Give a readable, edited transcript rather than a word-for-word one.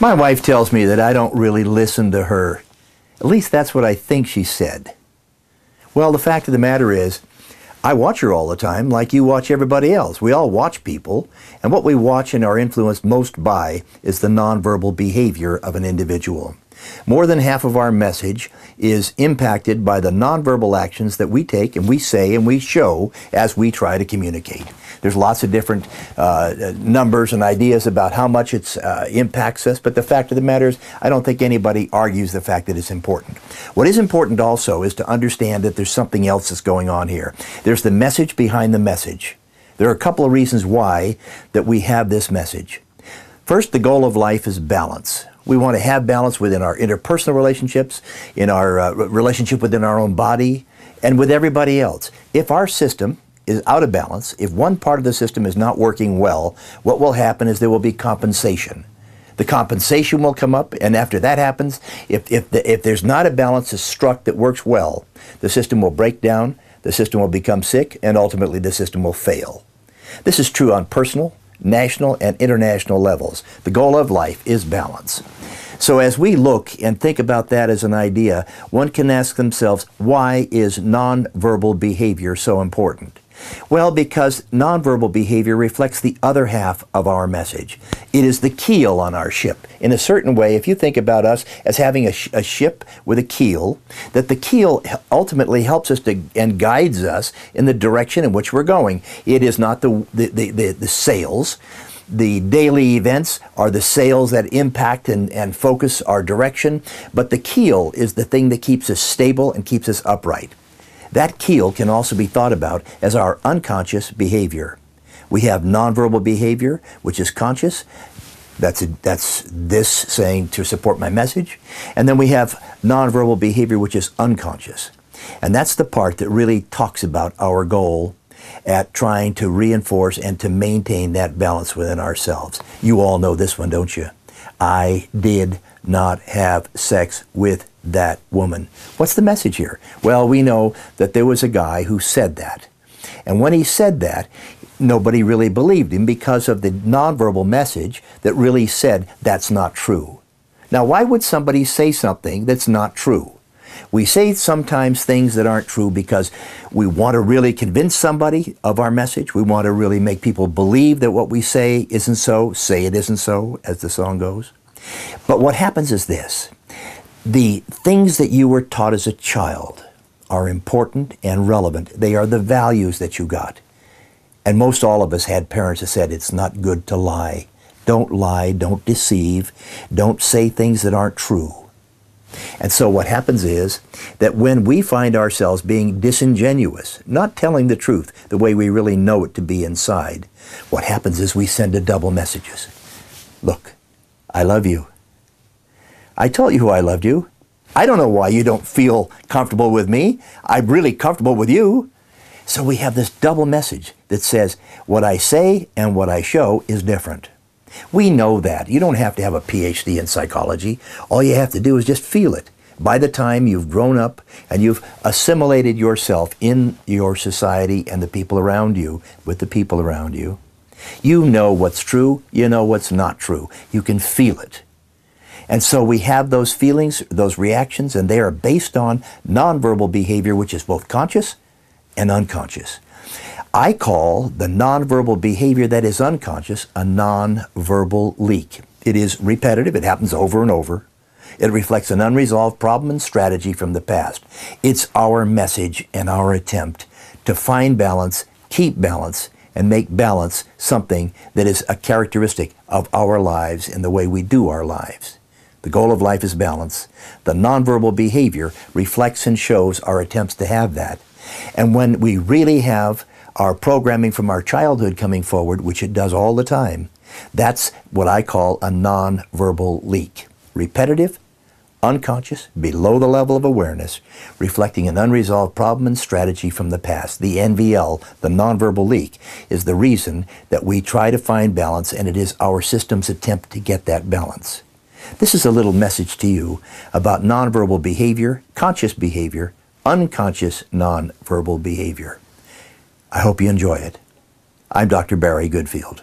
My wife tells me that I don't really listen to her. At least that's what I think she said. Well, the fact of the matter is, I watch her all the time like you watch everybody else. We all watch people, and what we watch and are influenced most by is the nonverbal behavior of an individual. More than half of our message is impacted by the nonverbal actions that we take and we say and we show as we try to communicate. There's lots of different numbers and ideas about how much it impacts us, but the fact of the matter is I don't think anybody argues the fact that it's important. What is important also is to understand that there's something else that's going on here. There's the message behind the message. There are a couple of reasons why that we have this message. First, the goal of life is balance. We want to have balance within our interpersonal relationships, in our relationship within our own body, and with everybody else. If our system is out of balance, if one part of the system is not working well, what will happen is there will be compensation. The compensation will come up, and after that happens, if there's not a balance that's struck that works well, the system will break down, the system will become sick, and ultimately the system will fail. This is true on personal, national, and international levels. The goal of life is balance. So as we look and think about that as an idea, one can ask themselves, why is nonverbal behavior so important? Well, because nonverbal behavior reflects the other half of our message. It is the keel on our ship. In a certain way, if you think about us as having a ship with a keel, that the keel ultimately helps us to, and guides us in the direction in which we're going. It is not the sails. The daily events are the sails that impact and focus our direction, but the keel is the thing that keeps us stable and keeps us upright. That keel can also be thought about as our unconscious behavior. We have nonverbal behavior, which is conscious. That's this saying to support my message. And then we have nonverbal behavior, which is unconscious. And that's the part that really talks about our goal at trying to reinforce and to maintain that balance within ourselves. You all know this one, don't you? I did not have sex with that woman. What's the message here? Well, we know that there was a guy who said that. And when he said that, nobody really believed him because of the nonverbal message that really said that's not true. Now, why would somebody say something that's not true? We say sometimes things that aren't true because we want to really convince somebody of our message. We want to really make people believe that what we say isn't so. Say it isn't so, as the song goes. But what happens is this. The things that you were taught as a child are important and relevant. They are the values that you got. And most all of us had parents that said it's not good to lie. Don't lie, don't deceive, don't say things that aren't true. And so what happens is that when we find ourselves being disingenuous, not telling the truth the way we really know it to be inside, what happens is we send a double messages. Look, I love you. I told you who I loved you. I don't know why you don't feel comfortable with me. I'm really comfortable with you. So we have this double message that says what I say and what I show is different. We know that. You don't have to have a PhD in psychology. All you have to do is just feel it. By the time you've grown up and you've assimilated yourself in your society and the people around you, with the people around you, you know what's true, you know what's not true. You can feel it. And so we have those feelings, those reactions, and they are based on nonverbal behavior, which is both conscious and unconscious. I call the nonverbal behavior that is unconscious a nonverbal leak. It is repetitive. It happens over and over. It reflects an unresolved problem and strategy from the past. It's our message and our attempt to find balance, keep balance, and make balance something that is a characteristic of our lives and the way we do our lives. The goal of life is balance. The nonverbal behavior reflects and shows our attempts to have that. And when we really have our programming from our childhood coming forward, which it does all the time, that's what I call a nonverbal leak. Repetitive, unconscious, below the level of awareness, reflecting an unresolved problem and strategy from the past. The NVL, the nonverbal leak, is the reason that we try to find balance, and it is our system's attempt to get that balance. This is a little message to you about nonverbal behavior, conscious behavior, unconscious nonverbal behavior. I hope you enjoy it. I'm Dr. Barry Goodfield.